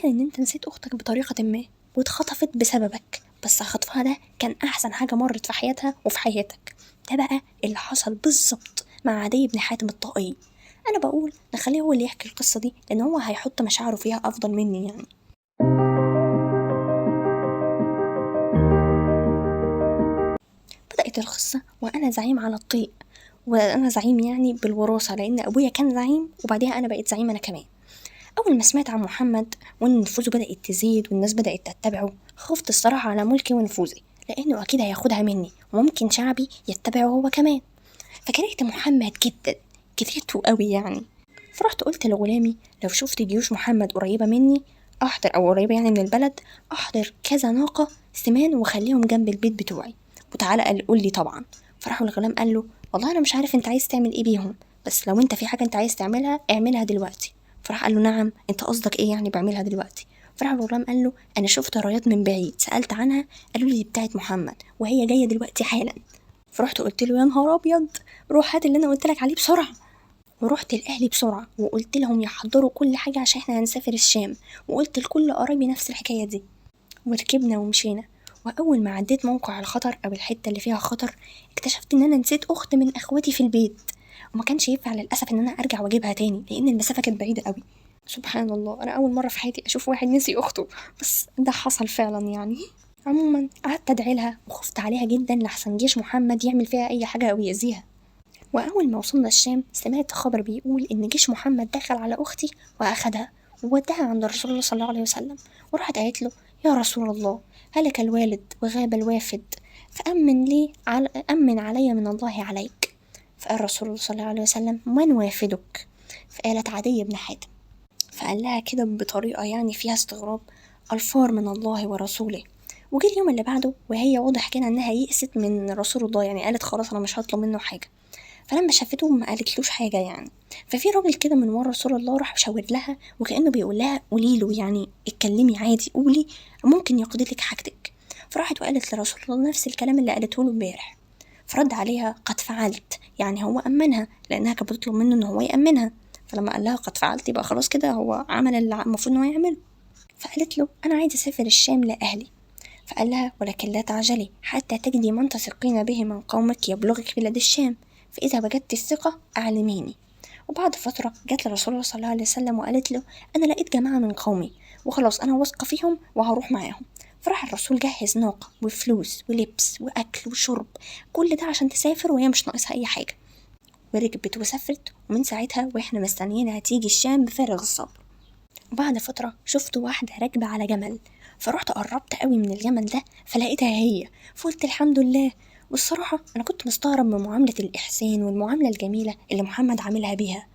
تخيل ان انت نسيت اختك بطريقة ما واتخطفت بسببك، بس خطفها ده كان احسن حاجة مرت في حياتها وفي حياتك. ده بقى اللي حصل بالظبط مع عدي بن حاتم الطائي. انا بقول نخليه هو اللي يحكي القصة دي لان هو هيحط مشاعره فيها افضل مني يعني. بدأت القصة وأنا زعيم على الطيق، وأنا زعيم يعني بالوراثة لأن أبويا كان زعيم وبعدها أنا بقيت زعيم أنا كمان. أول ما سمعت عن محمد وإن نفوذه بدأت تزيد والناس بدأت تتبعه خفت الصراحة على ملكي ونفوذي لأنه أكيد هياخدها مني وممكن شعبي يتبعه هو كمان. فكرهت محمد جدا، كرهته قوي يعني. فرحت قلت لغلامي لو شفت جيوش محمد قريبة مني أحضر، أو قريبة يعني من البلد، أحضر كذا ناقة سمان وخليهم جنب البيت بتوعي وتعالى قول لي طبعا. فراح الغلام قال له والله أنا مش عارف أنت عايز تعمل إيه بيهم، بس لو أنت في حاجة أنت عايز تعملها اعملها دلوقتي. فراح قال له نعم، أنت قصدك إيه يعني بعملها دلوقتي؟ فراح الغلام قال له أنا شفت رايات من بعيد سألت عنها قالوا لي دي بتاعت محمد وهي جاية دلوقتي حالا. فرحت قلت له يا نهار أبيض، روح هات اللي أنا قلت لك عليه بسرعة. ورحت لأهلي بسرعة وقلت لهم يحضروا كل حاجة عشان احنا هنسافر الشام، وقلت لكل قرايبي نفس الحكاية دي. وركبنا ومشينا، وأول ما عديت موقع الخطر أو الحتة اللي فيها خطر اكتشفت إن أنا نسيت أخت من أخواتي في البيت، وما كانش ينفع للأسف إن أنا أرجع وأجيبها تاني لأن المسافة كانت بعيدة قوي. سبحان الله، أنا أول مرة في حياتي أشوف واحد نسي أخته، بس ده حصل فعلا يعني. عموما قعدت أدعي لها وخفت عليها جدا لحسن جيش محمد يعمل فيها أي حاجة أو يأذيها. وأول ما وصلنا الشام سمعت خبر بيقول إن جيش محمد دخل على أختي وأخدها ووداها عند رسول الله صلى الله عليه وسلم. وراحت قالت له يا رسول الله هلك الوالد وغاب الوافد أمن علي من الله عليك. فقال رسول الله صلى الله عليه وسلم من وافدك؟ فقالت عدي بن حاتم. فقال لها كده بطريقة يعني فيها استغراب الفار من الله ورسوله. وجي اليوم اللي بعده وهي واضح كده انها يئست من رسول الله، يعني قالت خلاص انا مش هطلب منه حاجه. فلما شافته ما قالتلوش حاجه يعني. ففي راجل كده من ورا رسول الله راح شاور لها وكانه بيقول لها قولي له يعني اتكلمي عادي قولي ممكن يقضي لك حاجتك. فراحت وقالت لرسول الله نفس الكلام اللي قالته له امبارح. فرد عليها قد فعلت، يعني هو امنها لانها كانت بتطلب منه ان هو يامنها. فلما قال لها قد فعلت يبقى خلاص كده هو عمل اللي المفروض انه يعمله. فقالت له انا عايزه اسافر الشام لاهلي. فقال لها ولكن لا تعجلي حتى تجدي من تثقين به من قومك يبلغك بلاد الشام، فإذا وجدت الثقة أعلميني. وبعد فترة جت لرسول الله صلى الله عليه وسلم وقالت له أنا لقيت جماعة من قومي وخلاص أنا واثقة فيهم وهروح معاهم. فراح الرسول جهز ناقة وفلوس ولبس وأكل وشرب، كل ده عشان تسافر وهي مش ناقصها أي حاجة. وركبت وسافرت، ومن ساعتها وإحنا مستنيينها تيجي الشام بفارغ الصبر. وبعد فترة شفت واحدة راكبة على جمل، فرحت قربت قوي من الجمل ده فلقيتها هي، فقلت الحمد لله. والصراحة أنا كنت مستغرب من معاملة الإحسان والمعاملة الجميلة اللي محمد عاملها بيها.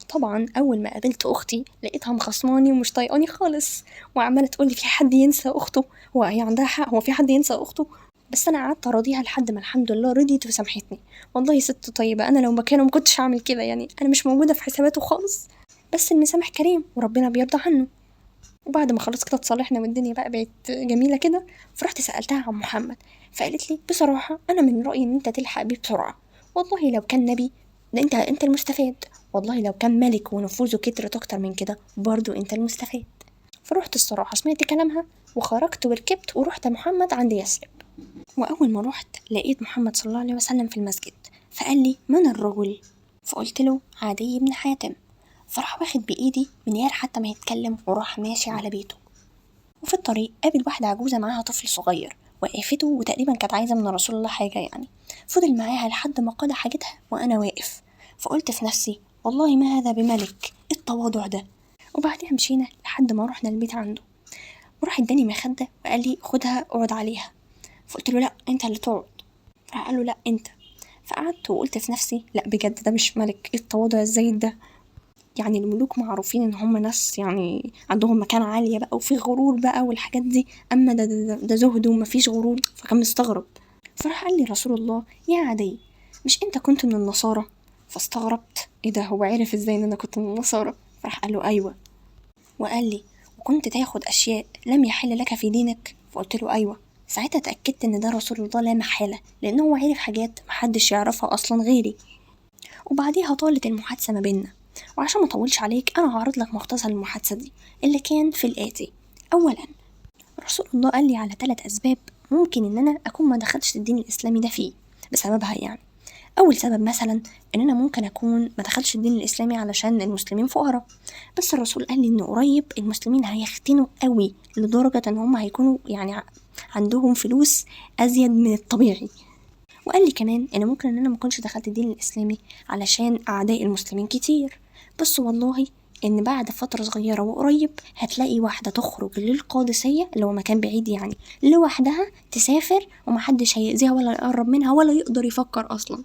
طبعا أول ما قابلت أختي لقيتها مخصماني ومش طايقاني خالص وعمالة تقولي في حد ينسى أخته، وهي عندها حق، هو في حد ينسى أخته؟ بس أنا قعدت أراضيها لحد ما الحمد لله رضيت وسامحتني. والله ست طيبة، أنا لو مكانه مكنتش هعمل كده، يعني أنا مش موجودة في حساباته خالص، بس المسامح كريم وربنا بيرضى عنه. وبعد ما خلاص كده اتصالحنا والدنيا بقى بقت جميلة كده، فرحت سألتها عن محمد فقالت لي بصراحة أنا من رأيي إن أنت تلحق بيه بسرعة، والله لو كان نبي ده أنت المستفاد، والله لو كان ملك ونفوذه كترت أكتر من كده برضو أنت المستفاد. فرحت الصراحة سمعت كلامها وخرجت وركبت ورحت محمد عند يثرب. وأول ما رحت لقيت محمد صلى الله عليه وسلم في المسجد، فقال لي من الرجل؟ فقلت له عدي بن حاتم. فراح واخد بإيدي من غير حتى ما يتكلم وراح ماشي على بيته. وفي الطريق قابل واحدة عجوزة معاها طفل صغير وقفته وتقريبا كانت عايزة من رسول الله حاجة يعني. فضل معاها لحد ما قضى حاجتها وأنا واقف. فقلت في نفسي والله ما هذا بملك، إيه التواضع ده؟ وبعدها مشينا لحد ما رحنا البيت عنده، وراح اداني مخدة وقال لي خدها اقعد عليها. فقلت له لا انت اللي تقعد. راح قال له لا انت. فقعدت وقلت في نفسي لا بجد ده مش ملك، ايه التواضع الزايد ده؟ يعني الملوك معروفين ان هم ناس يعني عندهم مكانة عالية بقى وفي غرور بقى والحاجات دي، اما ده زهد ومفيش غرور. فكان مستغرب. فراح قال لي رسول الله يا عدي مش انت كنت من النصارى؟ فاستغربت ايه ده، هو عرف ازاي ان انا كنت من النصارى؟ فراح قال له ايوه. وقال لي وكنت تاخد اشياء لم يحل لك في دينك؟ فقلت له ايوه. ساعتها اتأكدت ان ده رسول الله لا محالة، لانه هو عرف حاجات محدش يعرفها اصلا غيري. وبعديها طالت المحادثة ما بيننا، وعشان ما اطولش عليك انا هعرض لك مختصر المحادثة دي اللي كان في الآتي. أولا، رسول الله قال لي على 3 أسباب ممكن إن أنا أكون ما دخلتش الدين الإسلامي ده فيه بسببها يعني. أول سبب مثلا إن أنا ممكن أكون ما دخلتش الدين الإسلامي علشان المسلمين فقراء، بس الرسول قال لي إن قريب المسلمين هيختنوا قوي لدرجة إن هم هيكونوا يعني عندهم فلوس أزيد من الطبيعي. وقال لي كمان إن ممكن إن أنا ما كنتش دخلت الدين الإسلامي علشان أعداء المسلمين كتير، بس والله إن بعد فترة صغيرة وقريب هتلاقي واحدة تخرج للقادسية اللي هو مكان بعيد يعني لوحدها، تسافر ومحدش هيأذيها ولا يقرب منها ولا يقدر يفكر أصلا.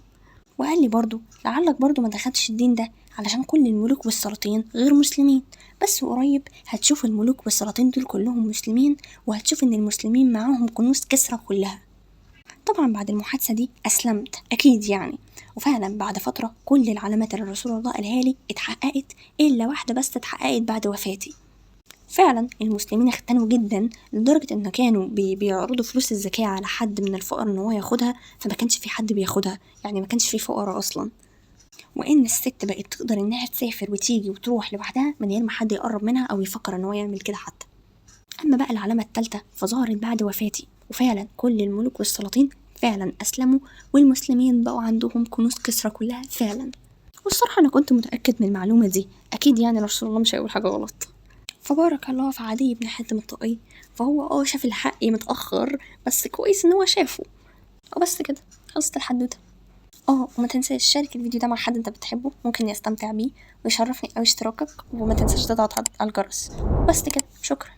وقال لي برضو لعلك برضو ما دخلتش الدين ده علشان كل الملوك والسلاطين غير مسلمين، بس قريب هتشوف الملوك والسلاطين دول كلهم مسلمين، وهتشوف إن المسلمين معاهم كنوز كسرى كلها. طبعا بعد المحادثة دي أسلمت أكيد يعني، وفعلا بعد فترة كل العلامات اللي رسول الله قالها لي اتحققت، إلا واحدة بس اتحققت بعد وفاتي. فعلا المسلمين اختنوا جدا لدرجة إن كانوا بيعرضوا فلوس الزكاة على حد من الفقراء إن هو ياخدها، فما كانش في حد بياخدها، يعني ما كانش في فقراء أصلا. وإن الست بقت تقدر إنها تسافر وتيجي وتروح لوحدها من غير ما حد يقرب منها أو يفكر إن هو يعمل كده حتى. أما بقى العلامة التالتة فظهرت بعد وفاتي، وفعلا كل الملوك والسلاطين فعلا أسلموا، والمسلمين بقوا عندهم كنوز كسرى كلها فعلا. والصراحة أنا كنت متأكد من المعلومة دي، أكيد يعني رسول الله مش هيقول حاجة غلط. فبارك الله في عدي بن حاتم الطائي، فهو شاف الحق متأخر، بس كويس إن هو شافه. وبس كده خلصت الحدوتة. وما تنساش شارك الفيديو ده مع حد انت بتحبه ممكن يستمتع بيه، ويشرفني أو اشتراكك، وما تنساش تضغط على الجرس. بس كده، شكرا.